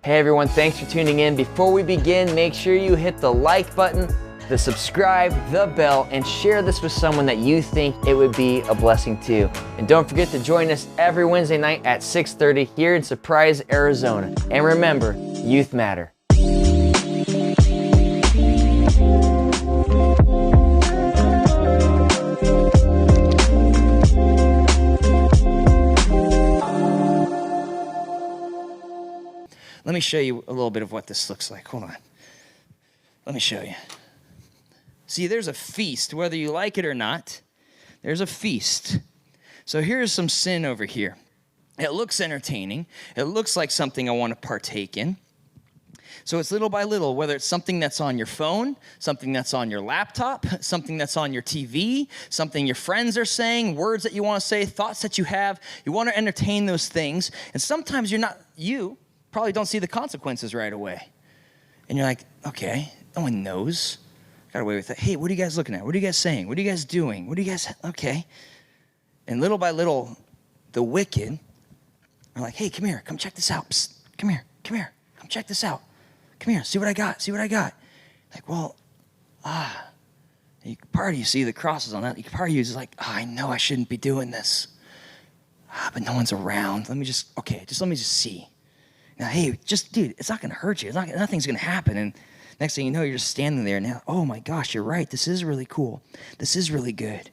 Hey everyone, thanks for tuning in. Before we begin, make sure you hit the like button, the subscribe, the bell, and share this with someone that you think it would be a blessing to. And don't forget to join us every Wednesday night at 6:30 here in Surprise, Arizona. And remember, youth matter. Let me show you a little bit of what this looks like. Hold on. Let me show you. See, there's a feast, whether you like it or not. There's a feast. So here's some sin over here. It looks entertaining. It looks like something I want to partake in. So it's little by little, whether it's something that's on your phone, something that's on your laptop, something that's on your TV, something your friends are saying, words that you want to say, thoughts that you have. You want to entertain those things. And sometimes you probably don't see the consequences right away. And you're like, okay, no one knows. Got away with that. Hey, what are you guys looking at? What are you guys saying? What are you guys doing? What are you guys, okay. And little by little, the wicked are like, hey, come here, come check this out. Psst, come here, come check this out. Come here, see what I got. Like, well, part of you see the crosses on that. Part of you is like, I know I shouldn't be doing this. But no one's around. Let me just see. Now, hey, dude, it's not going to hurt you. Nothing's going to happen. And next thing you know, you're just standing there. Now, oh my gosh, you're right. This is really cool. This is really good.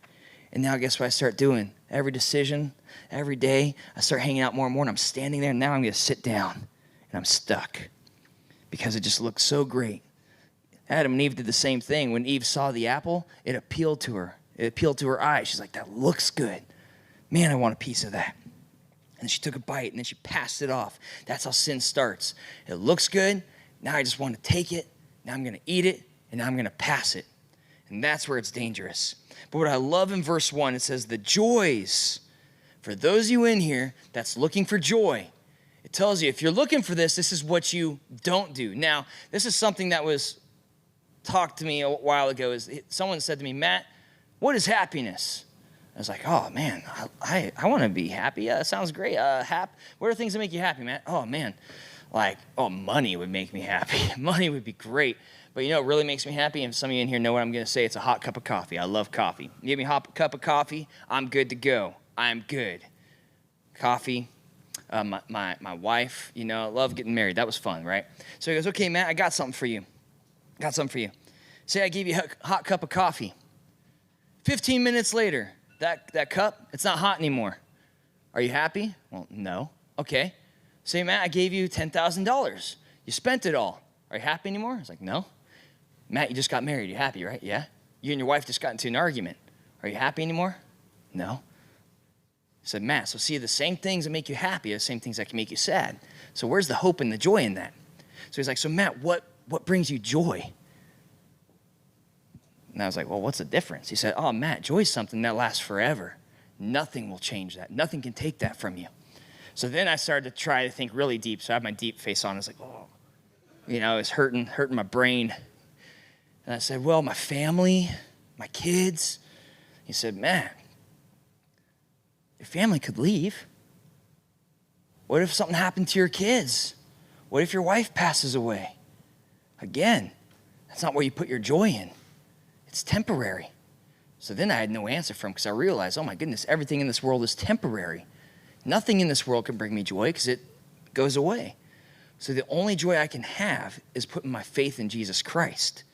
And now guess what I start doing? Every decision, every day, I start hanging out more and more. And I'm standing there. And now I'm going to sit down. And I'm stuck. Because it just looks so great. Adam and Eve did the same thing. When Eve saw the apple, it appealed to her. It appealed to her eyes. She's like, that looks good. Man, I want a piece of that. And she took a bite, and then she passed it off. That's how sin starts. It looks good. Now I just want to take it. Now I'm going to eat it, and now I'm going to pass it. And that's where it's dangerous. But what I love in verse 1, it says, the joys. For those of you in here that's looking for joy, it tells you if you're looking for this, this is what you don't do. Now, this is something that was talked to me a while ago. Someone said to me, Matt, what is happiness? I was like, oh, man, I want to be happy. Yeah, that sounds great. What are things that make you happy, Matt? Oh, man, money would make me happy. Money would be great. But you know what really makes me happy? And some of you in here know what I'm going to say. It's a hot cup of coffee. I love coffee. You give me a hot cup of coffee, I'm good to go. I'm good. Coffee, my wife, I love getting married. That was fun, right? So he goes, okay, Matt, I got something for you. Say I gave you a hot cup of coffee. 15 minutes later, that cup, it's not hot anymore. Are you happy? Well, no. Okay. Say, Matt, I gave you $10,000. You spent it all. Are you happy anymore? I was like, no. Matt, you just got married. You're happy, right? Yeah. You and your wife just got into an argument. Are you happy anymore? No. I said, Matt, so see, the same things that make you happy are the same things that can make you sad. So where's the hope and the joy in that? So he's like, so Matt, what brings you joy? And I was like, well, what's the difference? He said, oh, Matt, joy is something that lasts forever. Nothing will change that. Nothing can take that from you. So then I started to try to think really deep. So I had my deep face on. I was like, oh, it was hurting my brain. And I said, well, my family, my kids. He said, Matt, your family could leave. What if something happened to your kids? What if your wife passes away? Again, that's not where you put your joy in. It's temporary. So then I had no answer for him because I realized, oh my goodness, everything in this world is temporary. Nothing in this world can bring me joy because it goes away. So the only joy I can have is putting my faith in Jesus Christ.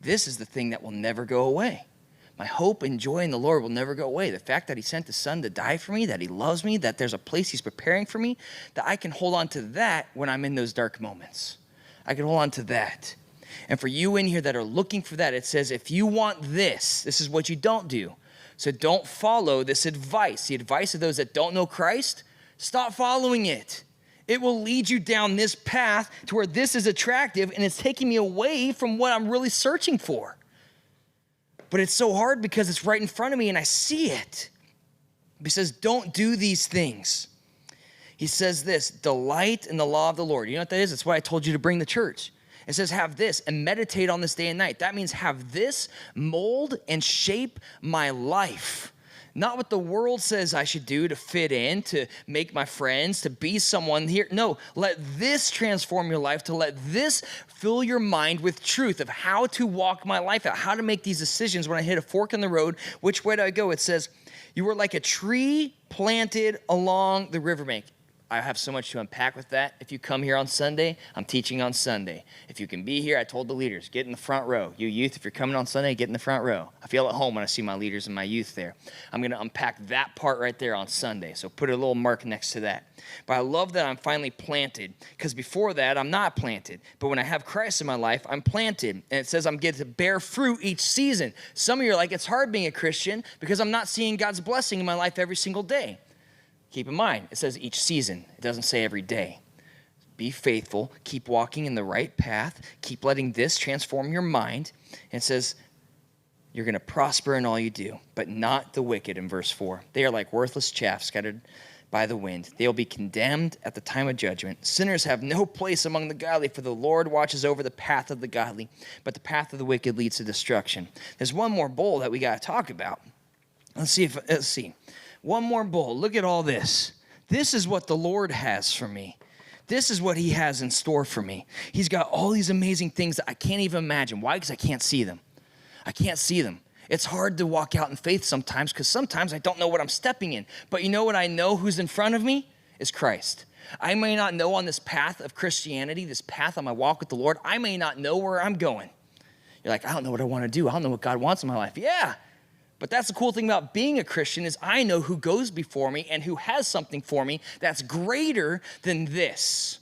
This is the thing that will never go away. My hope and joy in the Lord will never go away. The fact that he sent his son to die for me, that he loves me, that there's a place he's preparing for me, that I can hold on to that when I'm in those dark moments. I can hold on to that. And for you in here that are looking for that, it says, if you want this is what you don't do. So don't follow this advice. The advice of those that don't know Christ, stop following it. It will lead you down this path to where this is attractive and it's taking me away from what I'm really searching for. But it's so hard because it's right in front of me and I see it. He says, don't do these things. He says this, delight in the law of the Lord. You know what that is? That's why I told you to bring the church. It says have this and meditate on this day and night. That means have this mold and shape my life. Not what the world says I should do to fit in, to make my friends, to be someone here. No, let this transform your life, to let this fill your mind with truth of how to walk my life out, how to make these decisions when I hit a fork in the road. Which way do I go? It says, you were like a tree planted along the riverbank. I have so much to unpack with that. If you come here on Sunday, I'm teaching on Sunday. If you can be here, I told the leaders, get in the front row. You youth, if you're coming on Sunday, get in the front row. I feel at home when I see my leaders and my youth there. I'm going to unpack that part right there on Sunday. So put a little mark next to that. But I love that I'm finally planted, because before that, I'm not planted. But when I have Christ in my life, I'm planted. And it says I'm getting to bear fruit each season. Some of you are like, it's hard being a Christian because I'm not seeing God's blessing in my life every single day. Keep in mind, it says each season. It doesn't say every day. Be faithful. Keep walking in the right path. Keep letting this transform your mind. And it says you're going to prosper in all you do, but not the wicked in verse 4. They are like worthless chaff scattered by the wind. They will be condemned at the time of judgment. Sinners have no place among the godly, for the Lord watches over the path of the godly, but the path of the wicked leads to destruction. There's one more bowl that we got to talk about. Let's see. One more bowl. Look at all this. This is what the Lord has for me. This is what he has in store for me. He's got all these amazing things that I can't even imagine. Why? Because I can't see them. I can't see them. It's hard to walk out in faith sometimes because sometimes I don't know what I'm stepping in. But you know what I know who's in front of me? Is Christ. I may not know on this path of Christianity, this path on my walk with the Lord, I may not know where I'm going. You're like, I don't know what I want to do. I don't know what God wants in my life. Yeah. But that's the cool thing about being a Christian is I know who goes before me and who has something for me that's greater than this.